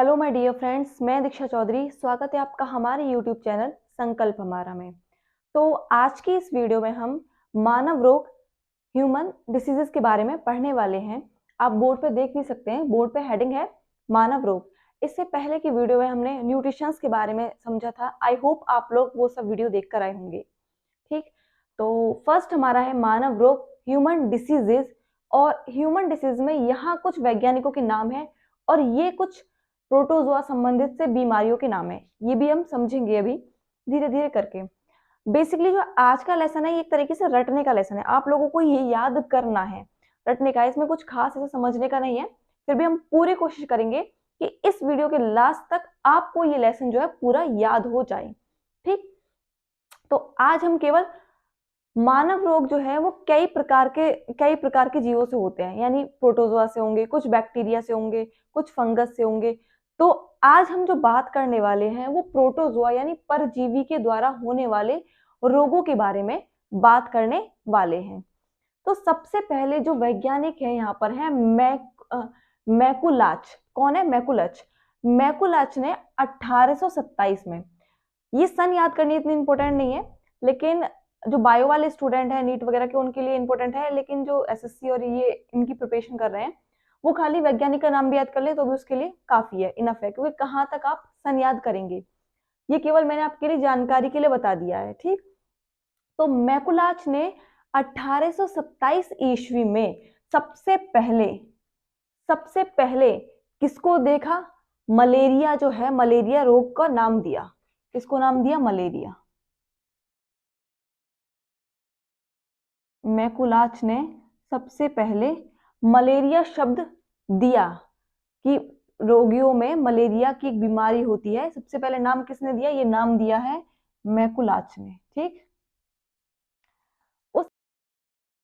Hello my dear friends, मैं दीक्षा चौधरी। स्वागत है आपका हमारे यूट्यूब चैनल संकल्प हमारा में। तो आज की इस वीडियो में हम मानव रोग ह्यूमन डिसीजेस के बारे में पढ़ने वाले हैं। आप बोर्ड पे देख भी सकते हैं, बोर्ड पे हेडिंग है मानव रोग। इससे पहले की वीडियो में हमने न्यूट्रिशंस के बारे में समझा था। आई होप आप लोग वो सब वीडियो देख कर आए होंगे। ठीक, तो फर्स्ट हमारा है मानव रोग ह्यूमन डिसीजेज। और ह्यूमन डिसीज में यहाँ कुछ वैज्ञानिकों के नाम है और ये कुछ प्रोटोजोआ संबंधित से बीमारियों के नाम है। ये भी हम समझेंगे अभी धीरे धीरे करके। बेसिकली जो आज का लेसन है ये एक तरीके से रटने का लेसन है। आप लोगों को ये याद करना है, रटने का। इसमें कुछ खास ऐसा समझने का नहीं है, फिर भी हम पूरी कोशिश करेंगे कि इस वीडियो के लास्ट तक आपको ये लेसन जो है पूरा याद हो जाए। ठीक, तो आज हम केवल मानव रोग जो है वो कई प्रकार के जीवों से होते हैं, यानी प्रोटोजोआ से होंगे, कुछ बैक्टीरिया से होंगे, कुछ फंगस से होंगे। तो आज हम जो बात करने वाले हैं वो प्रोटोजोआ यानी परजीवी के द्वारा होने वाले रोगों के बारे में बात करने वाले हैं। तो सबसे पहले जो वैज्ञानिक है यहाँ पर है मैकुलाच। कौन है? मैकुलच। मैकुलच ने 1827 में, ये सन याद करनी इतनी इंपॉर्टेंट नहीं है, लेकिन जो बायो वाले स्टूडेंट है नीट वगैरह के उनके लिए इंपॉर्टेंट है। लेकिन जो एसएससी और ये इनकी प्रिपरेशन कर रहे हैं वो खाली वैज्ञानिक का नाम भी याद कर ले तो भी उसके लिए काफी है, इनफ है। क्योंकि कहाँ तक आप सन याद करेंगे, ये केवल मैंने आपके लिए जानकारी के लिए बता दिया है। ठीक, तो मैकुलाच ने 1827 ईस्वी में सबसे पहले किसको देखा? मलेरिया जो है, मलेरिया रोग का नाम दिया। किसको नाम दिया? मलेरिया। मैकुलाच ने सबसे पहले मलेरिया शब्द दिया कि रोगियों में मलेरिया की एक बीमारी होती है। सबसे पहले नाम किसने दिया? ये नाम दिया है मैकुलाच ने। ठीक, उस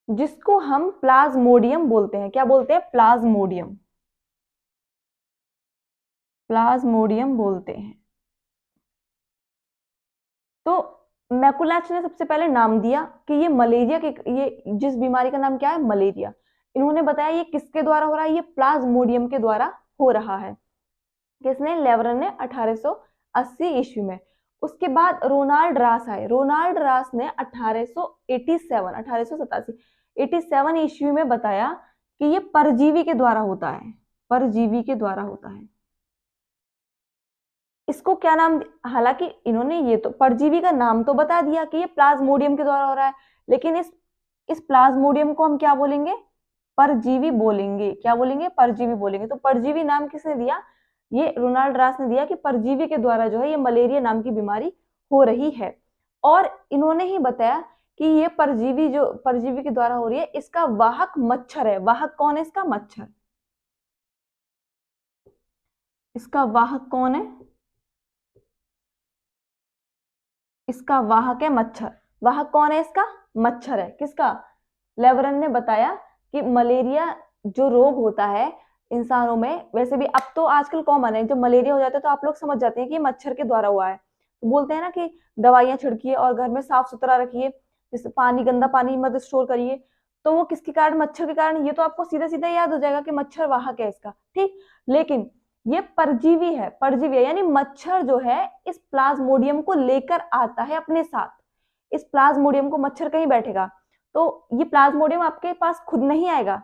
जिसको हम प्लाज्मोडियम बोलते हैं। क्या बोलते हैं? प्लाज्मोडियम। प्लाज्मोडियम बोलते हैं। तो मैकुलाच ने सबसे पहले नाम दिया कि ये मलेरिया के, ये जिस बीमारी का नाम क्या है? मलेरिया। इन्होंने बताया ये किसके द्वारा हो रहा है? ये प्लाज्मोडियम के द्वारा हो रहा है। किसने? लेवरन ने 1880 ईस्वी में। उसके बाद रोनाल्ड रास आए। रोनाल्ड रास ने 1887 ईस्वी में बताया कि ये परजीवी के द्वारा होता है। परजीवी के द्वारा होता है। इसको क्या नाम? हालांकि इन्होंने ये तो परजीवी का नाम तो बता दिया कि ये प्लाज्मोडियम के द्वारा हो रहा है, लेकिन इस प्लाज्मोडियम को हम क्या बोलेंगे? परजीवी बोलेंगे। क्या बोलेंगे? परजीवी बोलेंगे। तो परजीवी नाम किसने दिया? ये रोनाल्ड रास ने दिया कि परजीवी के द्वारा जो है ये मलेरिया नाम की बीमारी हो रही है। और इन्होंने ही बताया कि ये परजीवी जो परजीवी के द्वारा हो रही है इसका वाहक मच्छर है। वाहक कौन है इसका? मच्छर। इसका वाहक कौन है? इसका वाहक है मच्छर। वाहक कौन है इसका? मच्छर है। किसका? लेवरन ने बताया कि मलेरिया जो रोग होता है इंसानों में, वैसे भी अब तो आजकल कॉमन है, जब मलेरिया हो जाता है तो आप लोग समझ जाते हैं कि मच्छर के द्वारा हुआ है। तो बोलते हैं ना कि दवाइयां छिड़किए और घर में साफ सुथरा रखिए, जैसे पानी, गंदा पानी मत स्टोर करिए। तो वो किसके कारण? मच्छर के कारण। ये तो आपको सीधा सीधा याद हो जाएगा कि मच्छर वाहक है इसका। ठीक, लेकिन ये परजीवी है। परजीवी है यानी मच्छर जो है इस प्लाज्मोडियम को लेकर आता है अपने साथ। इस प्लाज्मोडियम को मच्छर कहीं बैठेगा तो ये प्लाज्मोडियम आपके पास खुद नहीं आएगा।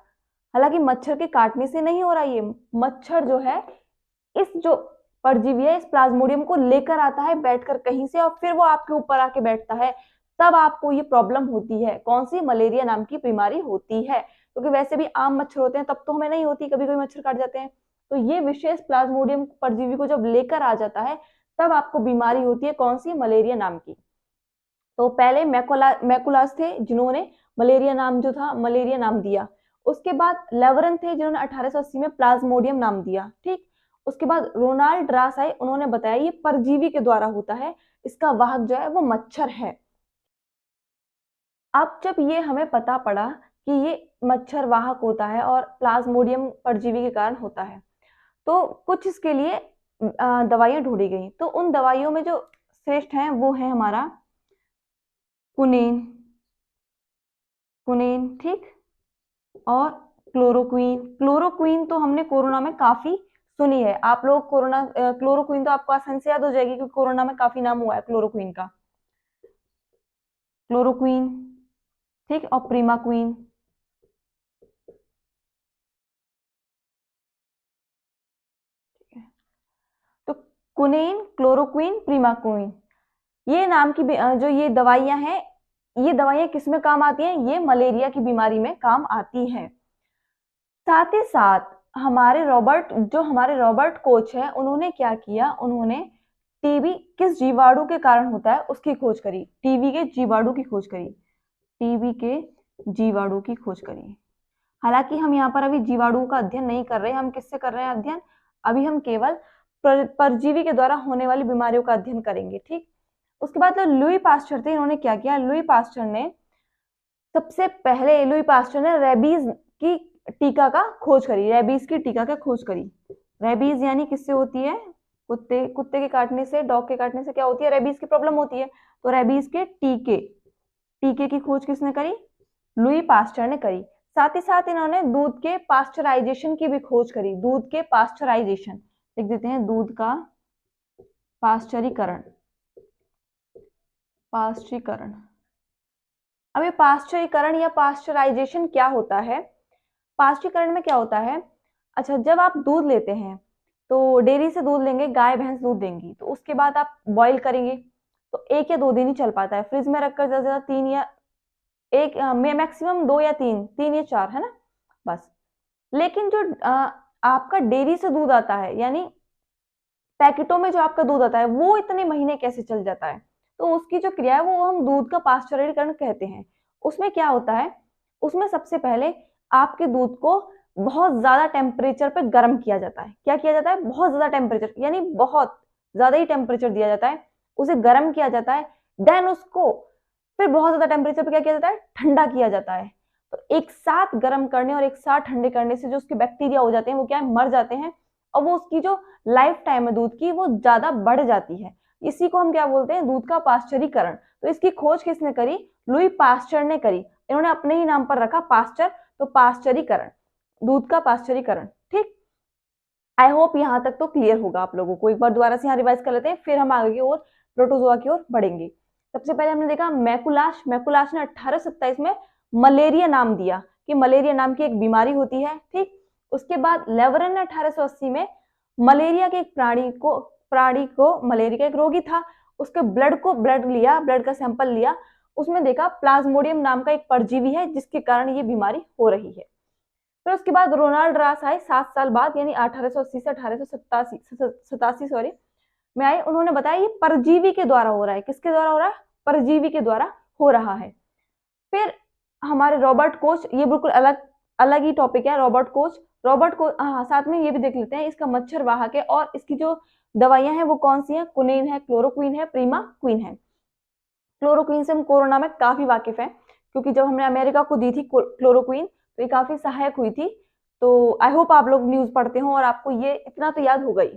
हालांकि मच्छर के काटने से नहीं हो रहा, ये मच्छर जो है इस जो परजीवी है इस प्लाज्मोडियम को लेकर आता है बैठकर कहीं से, और फिर वो आपके ऊपर आके बैठता है। तब आपको ये प्रॉब्लम होती है। कौन सी? मलेरिया नाम की बीमारी होती है। क्योंकि वैसे भी आम मच्छर होते हैं तब तो हमें नहीं होती, कभी कभी मच्छर काट जाते हैं। तो ये विशेष प्लाज्मोडियम परजीवी को जब लेकर आ जाता है तब आपको बीमारी होती है। कौन सी? मलेरिया नाम की। तो पहले मैकुलास थे जिन्होंने मलेरिया नाम जो था मलेरिया नाम दिया। उसके बाद लेवरन थे जिन्होंने 1880 में प्लाज्मोडियम नाम दिया। ठीक, उसके बाद रोनाल्ड रास आए, उन्होंने बताया ये परजीवी के द्वारा होता है, इसका वाहक जो है वो मच्छर है। अब जब ये हमें पता पड़ा कि ये मच्छर वाहक होता है और प्लाज्मोडियम परजीवी के कारण होता है, तो कुछ इसके लिए दवाइयां ढूंढी गई। तो उन दवाइयों में जो श्रेष्ठ है वो है हमारा कुनेन। कुनेन, ठीक, और क्लोरोक्वीन। क्लोरोक्वीन तो हमने कोरोना में काफी सुनी है आप लोग। कोरोना क्लोरोक्वीन तो आपको आसानी से याद हो जाएगी क्योंकि कोरोना में काफी नाम हुआ है क्लोरोक्वीन का। क्लोरोक्वीन, ठीक, और प्रीमाक्वीन। तो कुनेन, क्लोरोक्वीन, प्रीमाक्वीन, ये नाम की जो ये दवाइयां हैं, ये दवाइयां किस में काम आती हैं? ये मलेरिया की बीमारी में काम आती हैं। साथ ही साथ हमारे रॉबर्ट कोच है, उन्होंने क्या किया, उन्होंने टीबी किस जीवाणु के कारण होता है उसकी खोज करी। टीबी के जीवाणु की खोज करी। टीबी के जीवाणु की खोज करी। हालांकि हम यहाँ पर अभी जीवाणु का अध्ययन नहीं कर रहे, हम किससे कर रहे हैं अध्ययन? अभी हम केवल परजीवी के द्वारा होने वाली बीमारियों का अध्ययन करेंगे, ठीक। उसके बाद तो लुई पास्चर थे, इन्होंने क्या किया? लुई पास्चर ने रेबीज की टीका का खोज करी। रेबीज की टीका का खोज करी। रेबीज यानी किससे होती है? कुत्ते के काटने से, डॉग के काटने से क्या होती है? रेबीज की प्रॉब्लम होती है। तो रेबीज के टीके टीके की खोज किसने करी? लुई पास्चर ने करी। साथ ही साथ इन्होंने दूध के पास्चराइजेशन की भी खोज करी। दूध के पास्चराइजेशन लिख देते हैं, दूध का पास्चरीकरण। पास्चरीकरण। अब ये पास्चरीकरण या पास्चराइजेशन क्या होता है? पास्चरीकरण में क्या होता है? अच्छा, जब आप दूध लेते हैं तो डेयरी से दूध लेंगे, गाय भैंस दूध देंगी, तो उसके बाद आप बॉईल करेंगे तो 1 या 2 दिन ही चल पाता है। फ्रिज में रखकर ज्यादा से ज्यादा 3 या एक मैक्सिमम 2 या 3, 3 या 4, है ना, बस। लेकिन जो आपका डेयरी से दूध आता है, यानी पैकेटों में जो आपका दूध आता है, वो इतने महीने कैसे चल जाता है? तो उसकी जो क्रिया है वो हम दूध का पास्चरीकरण कहते हैं। उसमें क्या होता है? उसमें सबसे पहले आपके दूध को बहुत ज्यादा टेम्परेचर पे गर्म किया जाता है। क्या किया जाता है? बहुत ज्यादा टेम्परेचर, यानी बहुत ज्यादा ही टेम्परेचर दिया जाता है, उसे गर्म किया जाता है। देन उसको फिर बहुत ज्यादा टेम्परेचर पे क्या किया जाता है? ठंडा किया जाता है। तो एक साथ गर्म करने और एक साथ ठंडे करने से जो उसके बैक्टीरिया हो जाते हैं वो क्या है? मर जाते हैं, और वो उसकी जो लाइफ टाइम है दूध की वो ज्यादा बढ़ जाती है। इसी को हम क्या बोलते हैं? दूध का पास्चरीकरण। तो इसकी खोज किसने करी? लुई पास्चर ने करी। इन्होंने अपने ही नाम पर रखा पास्चर, तो पास्चरीकरण, दूध का पास्चरीकरण, ठीक। आई होप यहां तक तो क्लियर होगा आप लोगों को। एक बार दोबारा से यहाँ रिवाइज कर लेते हैं, फिर हम आगे की ओर प्रोटोजोआ की ओर बढ़ेंगे। सबसे पहले हमने देखा मैकुलाश। मैकुलाश ने 1827 में मलेरिया नाम दिया कि मलेरिया नाम की एक बीमारी होती है, ठीक। उसके बाद लेवरन ने 1880 में मलेरिया के एक प्राणी को मलेरिया का एक रोगी था, उसके ब्लड का सैंपल लिया, उसमें देखा प्लाज्मोडियम नाम का एक परजीवी है जिसके कारण ये बीमारी हो रही है। फिर उसके बाद रोनाल्ड रास आए 7 साल बाद, यानी 1880 से 1887 सॉरी में आए। उन्होंने बताया ये परजीवी के द्वारा हो रहा है। किसके द्वारा हो रहा है? परजीवी के द्वारा हो रहा है। फिर हमारे रॉबर्ट कोच, ये बिल्कुल अलग अलग ही टॉपिक है। रॉबर्ट कोच, हाँ, साथ में ये भी देख लेते हैं इसका मच्छर वाहक है और इसकी जो दवाइयां हैं वो कौन सी हैं? कुनेन है, क्लोरोक्वीन है, प्रीमाक्वीन है। क्लोरोक्वीन से हम कोरोना में काफी वाकिफ हैं क्योंकि जब हमने अमेरिका को दी थी क्लोरोक्वीन तो ये काफी सहायक हुई थी। तो आई होप आप लोग न्यूज पढ़ते हो और आपको ये इतना तो याद हो गई।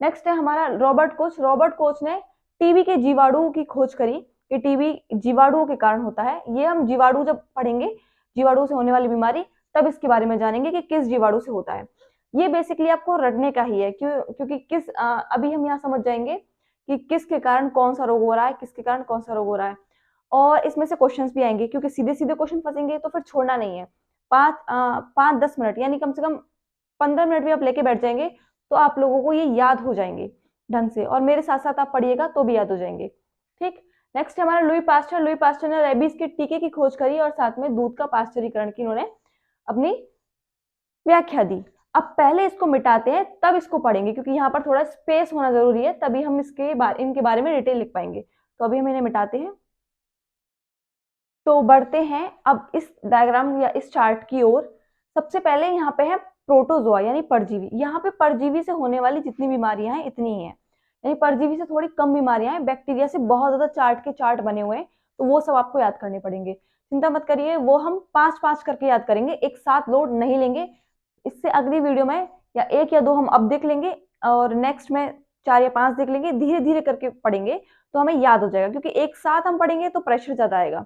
नेक्स्ट है हमारा रॉबर्ट कोच। रॉबर्ट कोच ने टीबी के जीवाणुओं की खोज करी कि टीबी जीवाणुओं के कारण होता है। ये हम जीवाणु जब पढ़ेंगे, जीवाणु से होने वाली बीमारी, तब इसके बारे में जानेंगे कि किस जीवाणु से होता है। ये बेसिकली आपको रटने का ही है, क्योंकि अभी हम यहाँ समझ जाएंगे कि किसके कारण कौन सा रोग हो रहा है, किसके कारण कौन सा रोग हो रहा है। और इसमें से क्वेश्चंस भी आएंगे क्योंकि सीधे सीधे क्वेश्चन फंसेंगे तो फिर छोड़ना नहीं है। 5-10 मिनट यानी कम से कम 15 मिनट भी आप लेके बैठ जाएंगे तो आप लोगों को ये याद हो जाएंगे ढंग से, और मेरे साथ साथ आप पढ़िएगा तो भी याद हो जाएंगे, ठीक। नेक्स्ट हमारा लुई पास्चर। लुई पास्चर ने रेबीज के टीके की खोज करी और साथ में दूध का पास्चरीकरण की इन्होंने अपनी व्याख्या दी। अब पहले इसको मिटाते हैं तब इसको पढ़ेंगे क्योंकि यहाँ पर थोड़ा स्पेस होना जरूरी है, तभी हम इनके बारे में डिटेल लिख पाएंगे। तो अभी हम इन्हें मिटाते हैं। तो बढ़ते हैं अब इस डायग्राम या इस चार्ट की ओर। सबसे पहले यहाँ पे है प्रोटोजोआ यानी परजीवी। यहाँ पे परजीवी से होने वाली जितनी बीमारियां हैं इतनी ही हैं, यानी परजीवी से थोड़ी कम बीमारियां हैं। बैक्टीरिया से बहुत ज्यादा चार्ट बने हुए हैं, तो वो सब आपको याद करने पड़ेंगे। चिंता मत करिए, वो हम 5-5 करके याद करेंगे, एक साथ लोड नहीं लेंगे। इससे अगली वीडियो में या 1 या 2 हम अब देख लेंगे और नेक्स्ट में 4 या 5 देख लेंगे। धीरे धीरे करके पढ़ेंगे तो हमें याद हो जाएगा, क्योंकि एक साथ हम पढ़ेंगे तो प्रेशर ज्यादा आएगा।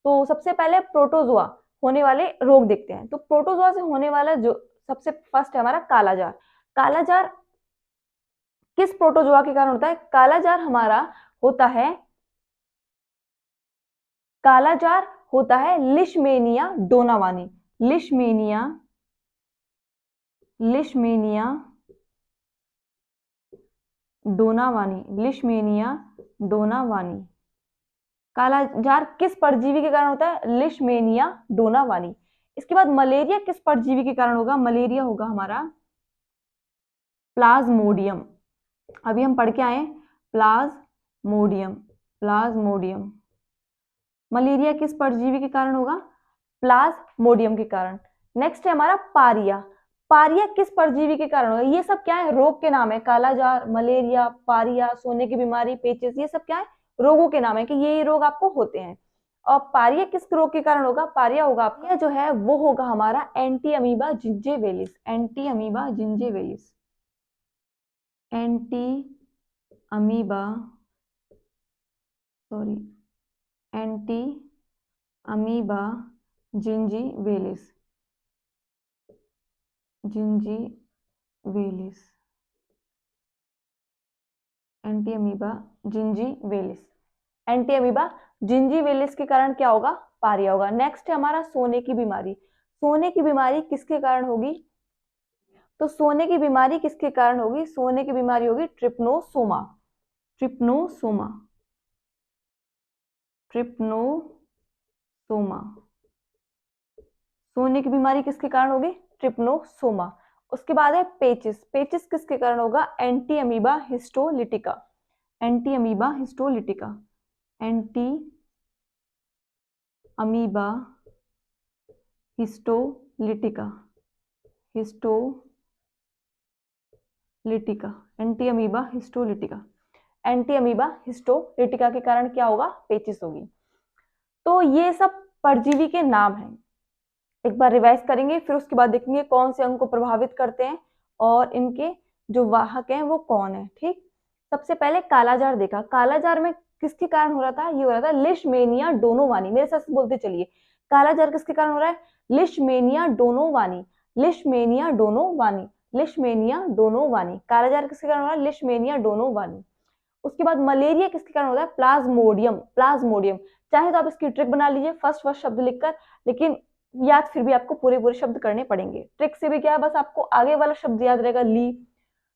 तो सबसे पहले प्रोटोजोआ होने वाले रोग देखते हैं। तो प्रोटोजोआ से होने वाला जो सबसे फर्स्ट है हमारा कालाजार। कालाजार किस प्रोटोजोआ के कारण होता है? कालाजार हमारा होता है, कालाजार होता है लिशमेनिया डोनावानी। लिशमेनिया, लिशमेनिया डोनावानी, लिशमेनिया डोनावानी। कालाजार किस परजीवी के कारण होता है? लिशमेनिया डोनावानी। इसके बाद मलेरिया किस परजीवी के कारण होगा? मलेरिया होगा हमारा प्लाज्मोडियम। अभी हम पढ़ के आए प्लाज्मोडियम, प्लाज्मोडियम। मलेरिया किस परजीवी के कारण होगा? प्लाज्मोडियम के कारण। नेक्स्ट है हमारा पारिया। पारिया किस परजीवी के कारण होगा? ये सब क्या है? रोग के नाम है। कालाजार, मलेरिया, पारिया, सोने की बीमारी, पेचिस, ये सब क्या है? रोगों के नाम है कि ये रोग आपको होते हैं। और पारिया किस रोग के कारण होगा? पारिया होगा आपका जो है वो होगा हमारा Entamoeba gingivalis, Entamoeba gingivalis, Entamoeba, sorry, Entamoeba gingivalis, gingivalis, Entamoeba gingivalis, Entamoeba gingivalis के कारण क्या होगा? पारिया होगा। नेक्स्ट है हमारा सोने की बीमारी। सोने की बीमारी किसके कारण होगी? तो सोने की बीमारी किसके कारण होगी? सोने की बीमारी होगी ट्रिप्नोसोमा, ट्रिप्नोसोमा, ट्रिप्नोसोमा। सोने की बीमारी किसके कारण होगी? ट्रिप्नोसोमा। उसके बाद है पेचिस। पेचिस किसके कारण होगा? Anti amoeba histolytica, Entamoeba histolytica, Entamoeba histolytica, histolytica, Entamoeba histolytica, Entamoeba histolytica के कारण क्या होगा? पेचिस होगी। तो ये सब परजीवी के नाम हैं। एक बार रिवाइज करेंगे, फिर उसके बाद देखेंगे कौन से अंग को प्रभावित करते हैं और इनके जो वाहक हैं वो कौन है। ठीक, सबसे पहले कालाजार देखा। कालाजार में किसके कारण हो रहा था? ये हो रहा था लिशमेनिया डोनोवानी। मेरे साथ बोलते चलिए, कालाजार किसके कारण हो रहा है? Leishmania donovani, Leishmania donovani, Leishmania donovani. Kala azar किसके कारण हो रहा है? Leishmania donovani. उसके बाद मलेरिया किसके कारण होता है? Plasmodium, Plasmodium. चाहे तो आप इसकी ट्रिक बना लीजिए फर्स्ट शब्द लिखकर, लेकिन याद फिर भी आपको पूरे पूरे शब्द करने पड़ेंगे। ट्रिक से भी क्या है, बस आपको आगे वाला शब्द याद रहेगा, ली,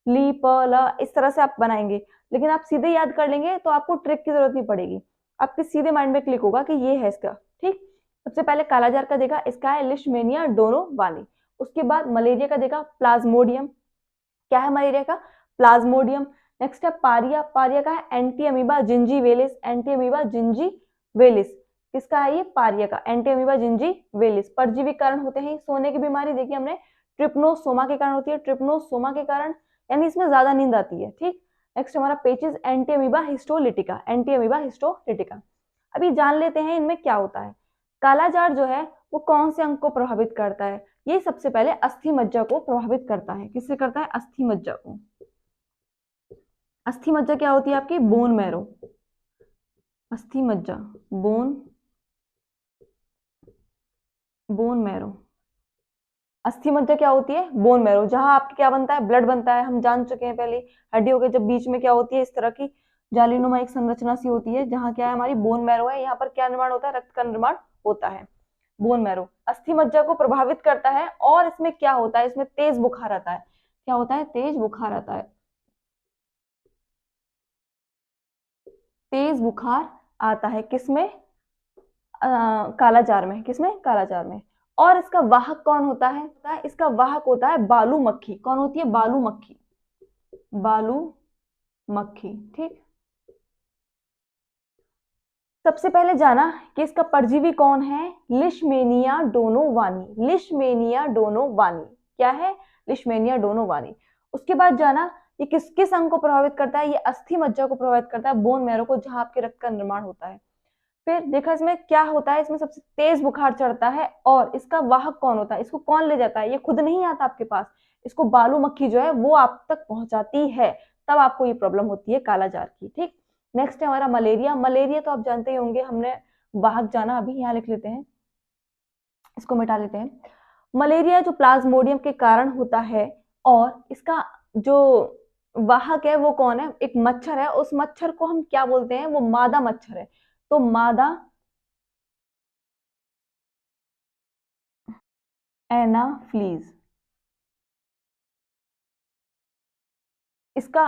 ली, प, ल, इस तरह से आप बनाएंगे। लेकिन आप सीधे याद कर लेंगे तो आपको ट्रिक की जरूरत नहीं पड़ेगी, आपके सीधे माइंड में क्लिक होगा कि ये है इसका। ठीक, सबसे पहले कालाजार का देखा, इसका है लिशमेनिया डोनोवानी। उसके बाद मलेरिया का देखा, प्लाज्मोडियम। क्या है मलेरिया का? प्लाज्मोडियम। नेक्स्ट है पारिया। पारिया का है anti amoeba gingivalis, Entamoeba जिंजीवेलिस। किसका है ये? पारिया का, एंटी अमीबा जिंजीवेलिस। परजीवी कारण होते हैं सोने की बीमारी, देखिए हमने ट्रिप्नोसोमा के कारण होती है, ट्रिप्नोसोमा के कारण, यानी इसमें ज्यादा नींद आती है। ठीक, नेक्स्ट हमारा पेचिस, Entamoeba histolytica, Entamoeba histolytica. अभी जान लेते हैं इनमें क्या होता है। कालाजार जो है वो कौन से अंग को प्रभावित करता है? ये सबसे पहले अस्थि मज्जा को प्रभावित करता है। किससे करता है? अस्थि मज्जा को। अस्थि मज्जा क्या होती है आपकी? बोन मैरो, अस्थि मज्जा, बोन मैरो। अस्थि मज्जा क्या होती है? बोन मैरो, जहां आपके क्या बनता है? ब्लड बनता है। हम जान चुके हैं पहले, हड्डियों के जब बीच में क्या होती है, इस तरह की जालीनुमा एक संरचना सी होती है, जहां क्या है? हमारी बोन मैरो है। यहाँ पर क्या निर्माण होता है? रक्त का निर्माण होता है। बोन मैरो अस्थि मज्जा को प्रभावित करता है। और इसमें क्या होता है? इसमें तेज बुखार आता है। क्या होता है? तेज बुखार आता है, तेज बुखार आता है। किसमें? कालाजार में। किसमें? कालाजार में। और इसका वाहक कौन होता है? इसका वाहक होता है बालू मक्खी। कौन होती है? बालू मक्खी, बालू मक्खी। ठीक, सबसे पहले जाना कि इसका परजीवी कौन है? Leishmania donovani, Leishmania donovani. क्या है? Leishmania donovani. उसके बाद जाना ये किस किस अंग को प्रभावित करता है? ये अस्थि मज्जा को प्रभावित करता है, बोन मैरो को, जहां आपके रक्त का निर्माण होता है। फिर देखा इसमें क्या होता है? इसमें सबसे तेज बुखार चढ़ता है। और इसका वाहक कौन होता है? इसको कौन ले जाता है? ये खुद नहीं आता आपके पास, इसको बालू मक्खी जो है वो आप तक पहुंचाती है, तब आपको ये प्रॉब्लम होती है कालाजार की। ठीक, नेक्स्ट है हमारा मलेरिया। मलेरिया तो आप जानते ही होंगे, हमने वाहक जाना, अभी यहाँ लिख लेते हैं, इसको मिटा लेते हैं। मलेरिया जो प्लाज्मोडियम के कारण होता है और इसका जो वाहक है वो कौन है, एक मच्छर है, उस मच्छर को हम क्या बोलते हैं, वो मादा मच्छर है। तो मादा एनाफ्लीज, इसका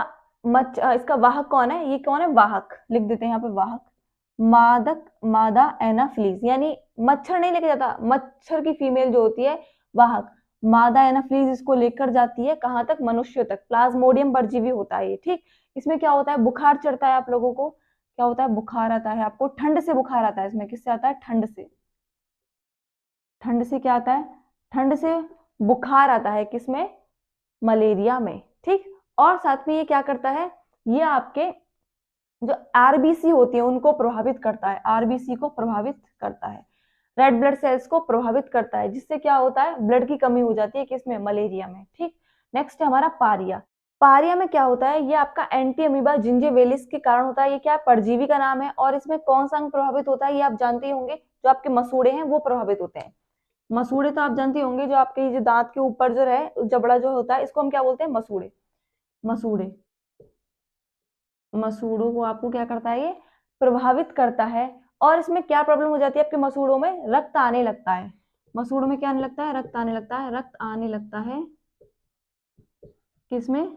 इसका वाहक कौन है, ये कौन है, वाहक लिख देते हैं यहाँ पे, वाहक मादक मादा एनाफ्लीज, यानी मच्छर नहीं लेके जाता, मच्छर की फीमेल जो होती है वाहक, मादा एनाफ्लीज इसको लेकर जाती है कहाँ तक, मनुष्य तक। प्लाज्मोडियम परजीवी होता है ये, ठीक। इसमें क्या होता है, बुखार चढ़ता है आप लोगों को, क्या होता है, बुखार आता है आपको, ठंड से बुखार आता है, इसमें किससे आता है, ठंड से। ठंड से क्या आता है, ठंड से बुखार आता है, किसमें, मलेरिया में, ठीक। और साथ में ये क्या करता है, ये आपके जो आरबीसी होती है उनको प्रभावित करता है, आरबीसी को प्रभावित करता है, रेड ब्लड सेल्स को प्रभावित करता है, जिससे क्या होता है, ब्लड की कमी हो जाती है, किसमें, मलेरिया में, ठीक। नेक्स्ट है हमारा पारिया। पारिया में क्या होता है, ये आपका एंटी अमीबा जिंजिविलिस के कारण होता है, ये क्या परजीवी का नाम है, और इसमें कौन सा अंग प्रभावित होता है, ये आप जानते ही होंगे, जो आपके मसूड़े हैं वो प्रभावित होते हैं। मसूड़े तो आप जानते होंगे, जो आपके जो दांत के ऊपर जो है जबड़ा जो होता है, इसको हम क्या बोलते हैं, मसूड़े। मसूड़े, मसूड़ों को आपको क्या करता है, ये प्रभावित करता है। और इसमें क्या प्रॉब्लम हो जाती है, आपके मसूड़ों में रक्त आने लगता है, मसूड़ों में क्या आने लगता है, रक्त आने लगता है, रक्त आने लगता है, किसमें,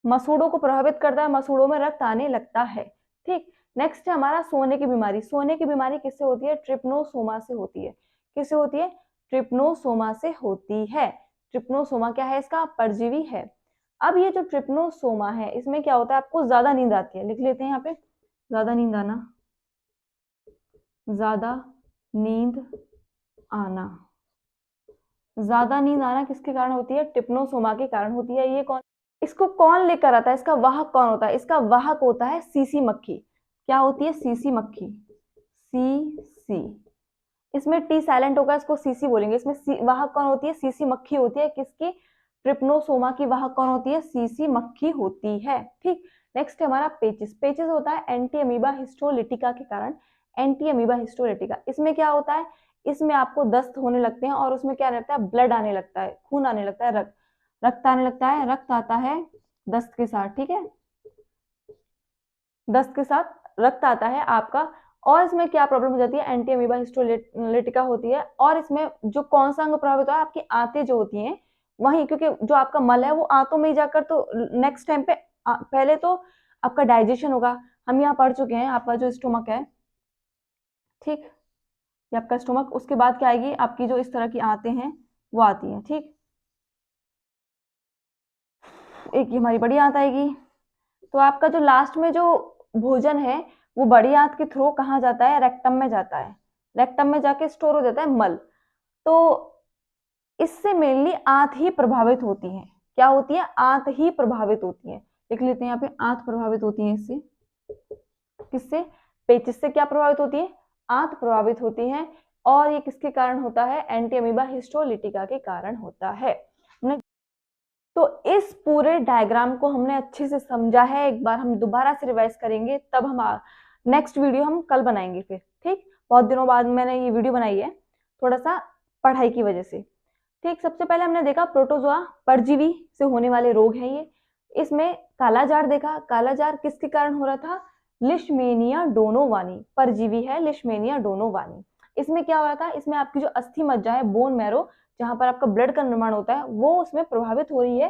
मसूड़ों को प्रभावित करता है, मसूड़ों में रक्त आने लगता है, ठीक। नेक्स्ट है हमारा सोने की बीमारी। सोने की बीमारी किससे होती है, ट्रिप्नोसोमा से होती है, किससे होती है, ट्रिप्नोसोमा से होती है। ट्रिप्नोसोमा क्या है, इसका परजीवी है। अब ये जो ट्रिप्नोसोमा है, इसमें क्या होता है, आपको ज्यादा नींद आती है, लिख लेते हैं यहाँ पे, ज्यादा नींद आना, ज्यादा नींद आना, ज्यादा नींद आना किसके कारण होती है, ट्रिप्नोसोमा के कारण होती है। ये कौन, इसको कौन लेकर आता है, इसका वाहक कौन होता है, इसका वाहक होता है सीसी मक्खी। क्या होती है, सीसी मक्खी, सी सी, इसमें टी साइलेंट होगा, इसको सीसी बोलेंगे। इसमें वाहक कौन होती है, सीसी मक्खी होती है, किसकी, ट्रिप्नोसोमा की वाहक कौन होती है, सीसी मक्खी होती है, ठीक। नेक्स्ट है हमारा पेचिस। पेचिस होता है एंटी अमीबा हिस्टोलिटिका के कारण, एंटी अमीबा हिस्टोलिटिका। इसमें क्या होता है, इसमें आपको दस्त होने लगते हैं, और उसमें क्या रहता है, ब्लड आने लगता है, खून आने लगता है, रक्त आने लगता है, रक्त आता है दस्त के साथ, ठीक है, दस्त के साथ रक्त आता है आपका। और इसमें क्या प्रॉब्लम हो जाती है, एंटी अमीबा हिस्टोलिटिका होती है। और इसमें जो कौन सा अंग प्रभावित हुआ है, आपकी आंतें जो होती हैं वहीं, क्योंकि जो आपका मल है वो आंतों में ही जाकर, तो नेक्स्ट टाइम पे पहले तो आपका डाइजेशन होगा, हम यहाँ पढ़ चुके हैं, आपका जो स्टोमक है, ठीक, ये आपका स्टोमक, उसके बाद क्या आएगी, आपकी जो इस तरह की आंतें हैं वो आती हैं, ठीक। एक ये हमारी बड़ी आंत आएगी। तो आपका जो लास्ट में जो भोजन है वो बड़ी आंत के थ्रू कहाँ जाता है, रेक्टम में जाता है, रेक्टम में जाके स्टोर हो जाता है मल। तो इससे मेनली आंत ही प्रभावित होती है, क्या होती है, आंत ही प्रभावित होती है, लिख लेते हैं यहाँ पे, आंत प्रभावित होती है इससे, किससे, पेचिस से क्या प्रभावित होती है, आंत प्रभावित होती है। और ये किसके कारण होता है, एंटी अमीबा हिस्टोलिटिका के कारण होता है। तो इस पूरे डायग्राम को हमने अच्छे से समझा है, एक बार हम दोबारा से रिवाइज करेंगे, तब हम नेक्स्ट वीडियो हम कल बनाएंगे फिर, ठीक। बहुत दिनों बाद मैंने ये वीडियो बनाई है, थोड़ा सा पढ़ाई की वजह से, ठीक। सबसे पहले हमने देखा प्रोटोजोआ परजीवी से होने वाले रोग हैं ये। इसमें कालाजार देखा, कालाजार किसके कारण हो रहा था, लिशमेनिया डोनोवानी, परजीवी है लिशमेनिया डोनोवानी। इसमें क्या हो रहा था, इसमें आपकी जो अस्थि मज्जा है, बोन मैरो, जहां पर आपका ब्लड का निर्माण होता है, वो उसमें प्रभावित हो रही है,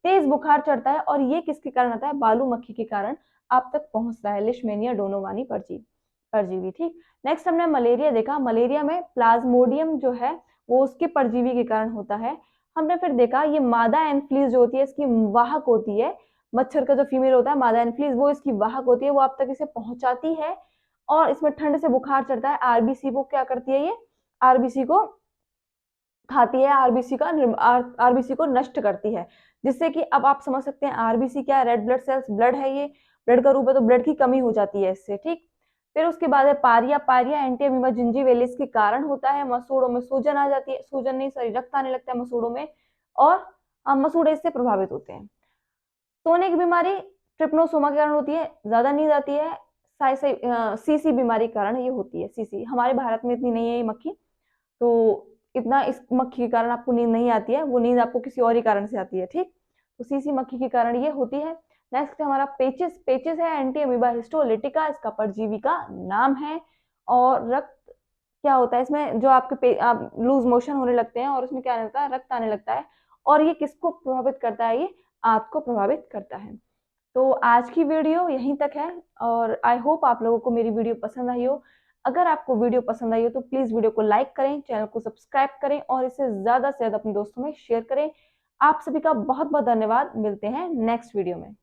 तेज बुखार चढ़ता है, और ये किसके कारण आता है, बालू मक्खी के कारण आप तक पहुंचता है, लिशमेनिया डोनोवानी परजीवी, ठीक। नेक्स्ट हमने मलेरिया देखा, मलेरिया में प्लाज्मोडियम जो है वो उसके परजीवी के कारण होता है। हमने फिर देखा ये मादा एनफ्लीज जो होती है, इसकी वाहक होती है, मच्छर का जो फीमेल होता है मादा एनफ्लीज, वो इसकी वाहक होती है, वो आप तक इसे पहुंचाती है। और इसमें ठंड से बुखार चढ़ता है, आरबीसी वो क्या करती है, ये आरबीसी को खाती है, आरबीसी को नष्ट करती है, जिससे कि अब आप समझ सकते हैं आरबीसी क्या है, रेड ब्लड सेल्स, ब्लड है, ये ब्लड का रूप है, तो ब्लड की कमी हो जाती है इससे, ठीक। फिर उसके बाद है पारिया। पारिया एंटी अमीबा जिंजीविलिस के कारण होता है, मसूड़ों में सूजन आ जाती है, सूजन नहीं सॉरी, रक्त आने लगता है मसूड़ों में, और मसूड़े इससे प्रभावित होते हैं। सोने की बीमारी ट्रिप्नोसोमा के कारण होती है, ज्यादा नींद आती है, सीसी बीमारी के कारण ये होती है, सीसी हमारे भारत में इतनी नहीं है ये मक्खी, तो इतना इस मक्खी के कारण आपको नींद नहीं आती है, वो नींद आपको किसी और ही कारण से आती है। ठीक, उसी इसी मक्खी के कारण ये होती है। नेक्स्ट हमारा पेचिस। पेचिस है एंटी अमीबा हिस्टोलिटिका, इसका परजीवी का नाम है। और रक्त क्या होता है इसमें, जो आपके आप लूज मोशन होने लगते हैं और उसमें क्या होता है, रक्त आने लगता है। और ये किसको प्रभावित करता है, ये आंत को प्रभावित करता है। तो आज की वीडियो यहीं तक है और आई होप आप लोगों को मेरी वीडियो पसंद आई हो। अगर आपको वीडियो पसंद आई हो तो प्लीज वीडियो को लाइक करें, चैनल को सब्सक्राइब करें और इसे ज्यादा से ज्यादा अपने दोस्तों में शेयर करें। आप सभी का बहुत बहुत धन्यवाद। मिलते हैं नेक्स्ट वीडियो में।